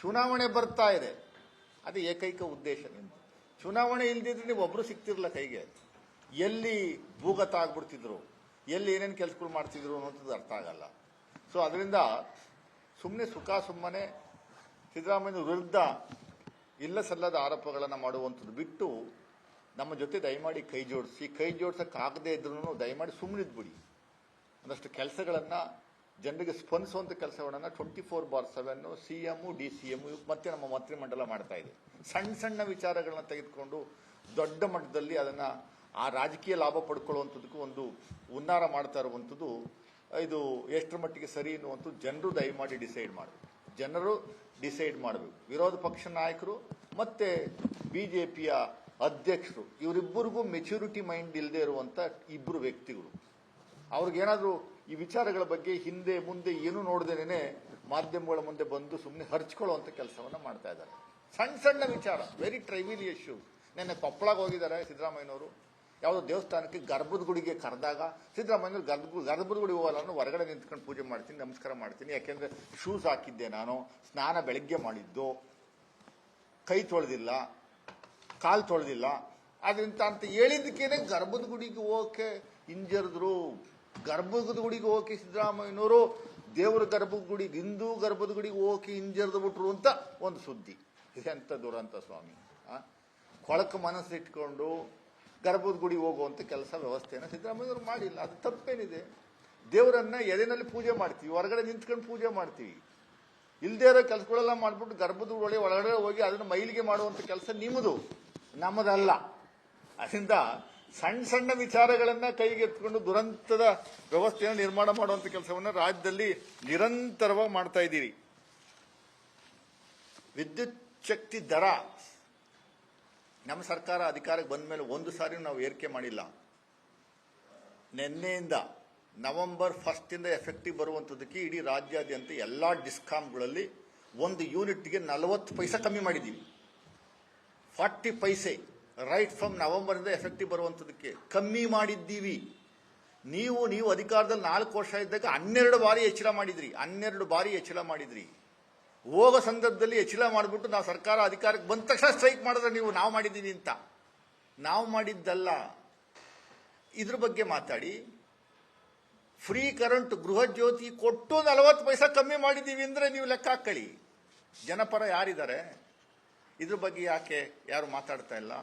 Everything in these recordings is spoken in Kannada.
ಚುನಾವಣೆ ಬರ್ತಾ ಇದೆ, ಅದು ಏಕೈಕ ಉದ್ದೇಶ. ನಿಮ್ದು ಚುನಾವಣೆ ಇಲ್ದಿದ್ರೆ ನೀವು ಒಬ್ರು ಸಿಗ್ತಿರಲ್ಲ ಕೈಗೆ. ಎಲ್ಲಿ ಭೂಗತ ಆಗ್ಬಿಡ್ತಿದ್ರು, ಎಲ್ಲಿ ಏನೇನು ಕೆಲಸಗಳು ಮಾಡ್ತಿದ್ರು ಅನ್ನೋದು ಅರ್ಥ ಆಗಲ್ಲ. ಸೊ ಅದರಿಂದ ಸುಮ್ಮನೆ ಸಿದ್ದರಾಮಯ್ಯ ವಿರುದ್ಧ ಇಲ್ಲ ಸಲ್ಲದ ಆರೋಪಗಳನ್ನು ಮಾಡುವಂಥದ್ದು ಬಿಟ್ಟು ನಮ್ಮ ಜೊತೆ ದಯಮಾಡಿ ಕೈ ಜೋಡಿಸೋಕ್ಕಾಗದೇ ಇದ್ರೂ ದಯಮಾಡಿ ಸುಮ್ಮನಿದ್ಬಿಡಿ. ಒಂದಷ್ಟು ಕೆಲಸಗಳನ್ನು ಜನರಿಗೆ ಸ್ಪಂದಿಸುವಂಥ ಕೆಲಸಗಳನ್ನು 24/7 CM DCM ಮತ್ತೆ ನಮ್ಮ ಮಂತ್ರಿಮಂಡಲ ಮಾಡ್ತಾ ಇದೆ. ಸಣ್ಣ ವಿಚಾರಗಳನ್ನ ತೆಗೆದುಕೊಂಡು ದೊಡ್ಡ ಮಟ್ಟದಲ್ಲಿ ಅದನ್ನು ಆ ರಾಜಕೀಯ ಲಾಭ ಪಡ್ಕೊಳ್ಳುವಂಥದ್ದಕ್ಕೂ ಒಂದು ಹುನ್ನಾರ ಮಾಡ್ತಾ ಇರುವಂಥದ್ದು ಇದು ಎಷ್ಟರ ಮಟ್ಟಿಗೆ ಸರಿ ಅನ್ನುವಂಥದ್ದು ಜನರು ದಯಮಾಡಿ ಡಿಸೈಡ್ ಮಾಡಬೇಕು. ವಿರೋಧ ಪಕ್ಷ ನಾಯಕರು ಮತ್ತೆ BJPಯ ಅಧ್ಯಕ್ಷರು ಇವರಿಬ್ಬರಿಗೂ ಮೆಚುರಿಟಿ ಮೈಂಡ್ ಇಲ್ಲದೆ ಇರುವಂಥ ಇಬ್ಬರು ವ್ಯಕ್ತಿಗಳು. ಅವ್ರಿಗೇನಾದರೂ ಈ ವಿಚಾರಗಳ ಬಗ್ಗೆ ಹಿಂದೆ ಮುಂದೆ ಏನೂ ನೋಡದೇನೆ ಮಾಧ್ಯಮಗಳ ಮುಂದೆ ಬಂದು ಸುಮ್ಮನೆ ಹರ್ಚ್ಕೊಳ್ಳುವಂಥ ಕೆಲಸವನ್ನು ಮಾಡ್ತಾ ಇದ್ದಾರೆ. ಸಣ್ಣ ವಿಚಾರ, ವೆರಿ ಟ್ರೈವಿಲ್ ಇಶ್ಯೂಸ್. ನೆನ್ನೆ ಕೊಪ್ಪಳಕ್ಕೆ ಹೋಗಿದ್ದಾರೆ ಸಿದ್ದರಾಮಯ್ಯನವರು. ಯಾವುದೋ ದೇವಸ್ಥಾನಕ್ಕೆ ಗರ್ಭದ ಗುಡಿಗೆ ಕರೆದಾಗ ಸಿದ್ದರಾಮಯ್ಯನವರು ಗರ್ಭದ ಗುಡಿ ಹೋಗಲ್ಲ, ನಾನು ಹೊರಗಡೆ ನಿಂತ್ಕೊಂಡು ಪೂಜೆ ಮಾಡ್ತೀನಿ, ನಮಸ್ಕಾರ ಮಾಡ್ತೀನಿ, ಯಾಕೆಂದ್ರೆ ಶೂಸ್ ಹಾಕಿದ್ದೆ, ನಾನು ಸ್ನಾನ ಬೆಳಗ್ಗೆ ಮಾಡಿದ್ದು, ಕೈ ತೊಳೆದಿಲ್ಲ, ಕಾಲು ತೊಳೆದಿಲ್ಲ, ಅದರಿಂದ ಅಂತ ಹೇಳಿದ್ದಕ್ಕೇನೆ ಗರ್ಭದ ಗುಡಿಗೆ ಹೋಗಕ್ಕೆ ಹಿಂಜರಿದ್ರು. ಗರ್ಭದ ಗುಡಿಗೆ ಹೋಗಕ್ಕೆ ಸಿದ್ದರಾಮಯ್ಯನವರು ದೇವರ ಗರ್ಭದ ಗುಡಿಗೆ, ಹಿಂದೂ ಗರ್ಭದ ಗುಡಿಗೆ ಹೋಗಕ್ಕೆ ಹಿಂಜರಿದು ಬಿಟ್ರು ಅಂತ ಒಂದು ಸುದ್ದಿ. ಇದೆಂತ ದುರಂತ ಸ್ವಾಮಿ. ಕೊಳಕು ಮನಸ್ಸಿಟ್ಕೊಂಡು ಗರ್ಭದ ಗುಡಿಗೆ ಹೋಗುವಂಥ ಕೆಲಸ ವ್ಯವಸ್ಥೆಯನ್ನು ಸಿದ್ದರಾಮಯ್ಯವರು ಮಾಡಿಲ್ಲ. ಅದು ತಪ್ಪೇನಿದೆ? ದೇವರನ್ನ ಎದೆನಲ್ಲಿ ಪೂಜೆ ಮಾಡ್ತೀವಿ, ಹೊರಗಡೆ ನಿಂತ್ಕೊಂಡು ಪೂಜೆ ಮಾಡ್ತೀವಿ. ಇಲ್ಲದೇ ಇರೋ ಕೆಲಸಗಳೆಲ್ಲ ಮಾಡ್ಬಿಟ್ಟು ಗರ್ಭದ ಒಳಗಡೆ ಹೋಗಿ ಅದನ್ನು ಮೈಲಿಗೆ ಮಾಡುವಂಥ ಕೆಲಸ ನಿಮ್ಮದು, ನಮ್ಮದಲ್ಲ. ಅದರಿಂದ ಸಣ್ಣ ವಿಚಾರಗಳನ್ನ ಕೈಗೆತ್ಕೊಂಡು ದುರಂತದ ವ್ಯವಸ್ಥೆಯನ್ನು ನಿರ್ಮಾಣ ಮಾಡುವಂಥ ಕೆಲಸವನ್ನು ರಾಜ್ಯದಲ್ಲಿ ನಿರಂತರವಾಗಿ ಮಾಡ್ತಾ ಇದ್ದೀರಿ. ವಿದ್ಯುತ್ ಶಕ್ತಿ ದರ ನಮ್ಮ ಸರ್ಕಾರ ಅಧಿಕಾರಕ್ಕೆ ಬಂದ ಮೇಲೆ ಒಂದು ಸಾರಿ ನಾವು ಏರಿಕೆ ಮಾಡಿಲ್ಲ. ನಿನ್ನೆಯಿಂದ November 1 ಎಫೆಕ್ಟಿವ್ ಬರುವಂಥದ್ದಕ್ಕೆ ಇಡೀ ರಾಜ್ಯಾದ್ಯಂತ ಎಲ್ಲ ಡಿಸ್ಕಾಮ್ಗಳಲ್ಲಿ 1 ಯೂನಿಟ್ಗೆ 40 ಪೈಸೆ ಕಮ್ಮಿ ಮಾಡಿದ್ದೀವಿ. 40 ಪೈಸೆ ರೈಟ್ ಫ್ರಮ್ ನವೆಂಬರ್ ಎಫೆಕ್ಟಿವ್ ಬರುವಂಥದ್ದಕ್ಕೆ ಕಮ್ಮಿ ಮಾಡಿದ್ದೀವಿ. ನೀವು ಅಧಿಕಾರದಲ್ಲಿ 4 ವರ್ಷ ಇದ್ದಾಗ 12 ಬಾರಿ ಹೆಚ್ಚಳ ಮಾಡಿದ್ರಿ. ಹೋಗೋ ಸಂದರ್ಭದಲ್ಲಿ ಹೆಚ್ಚಳ ಮಾಡಿಬಿಟ್ಟು ನಾವು ಸರ್ಕಾರ ಅಧಿಕಾರಕ್ಕೆ ಬಂದ ತಕ್ಷಣ ಸ್ಟ್ರೈಕ್ ಮಾಡಿದ್ರೆ ನಾವು ಮಾಡಿದ್ದೀವಿ ಅಂತ. ನಾವು ಮಾಡಿದ್ದಲ್ಲ. ಇದ್ರ ಬಗ್ಗೆ ಮಾತಾಡಿ. ಫ್ರೀ ಕರೆಂಟ್ ಗೃಹ ಜ್ಯೋತಿ ಕೊಟ್ಟು 40 ಪೈಸೆ ಕಮ್ಮಿ ಮಾಡಿದ್ದೀವಿ ಅಂದ್ರೆ ನೀವು ಲೆಕ್ಕ ಹಾಕೊಳ್ಳಿ. ಜನಪರ ಯಾರಿದ್ದಾರೆ? ಇದ್ರ ಬಗ್ಗೆ ಯಾಕೆ ಯಾರು ಮಾತಾಡ್ತಾ ಇಲ್ಲ?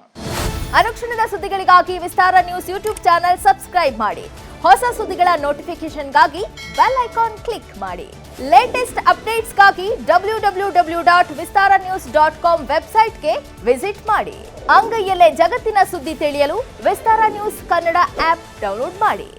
ಅನುಕ್ಷಣದ ಸುದ್ದಿಗಳಿಗಾಗಿ ವಿಸ್ತಾರ ನ್ಯೂಸ್ ಯೂಟ್ಯೂಬ್ ಚಾನೆಲ್ ಸಬ್ಸ್ಕ್ರೈಬ್ ಮಾಡಿ. ಹೊಸ ಸುದ್ದಿಗಳ ನೋಟಿಫಿಕೇಶನ್ಗಾಗಿ ಬೆಲ್ ಐಕಾನ್ ಕ್ಲಿಕ್ ಮಾಡಿ. ಲೇಟೆಸ್ಟ್ ಅಪ್ಡೇಟ್ಸ್ಗಾಗಿ www.vistaranews.com ವೆಬ್ಸೈಟ್ಗೆ ವಿಸಿಟ್ ಮಾಡಿ. ಅಂಗೈಯಲ್ಲೇ ಜಗತ್ತಿನ ಸುದ್ದಿ ತಿಳಿಯಲು ವಿಸ್ತಾರ ನ್ಯೂಸ್ ಕನ್ನಡ ಆಪ್ ಡೌನ್ಲೋಡ್ ಮಾಡಿ.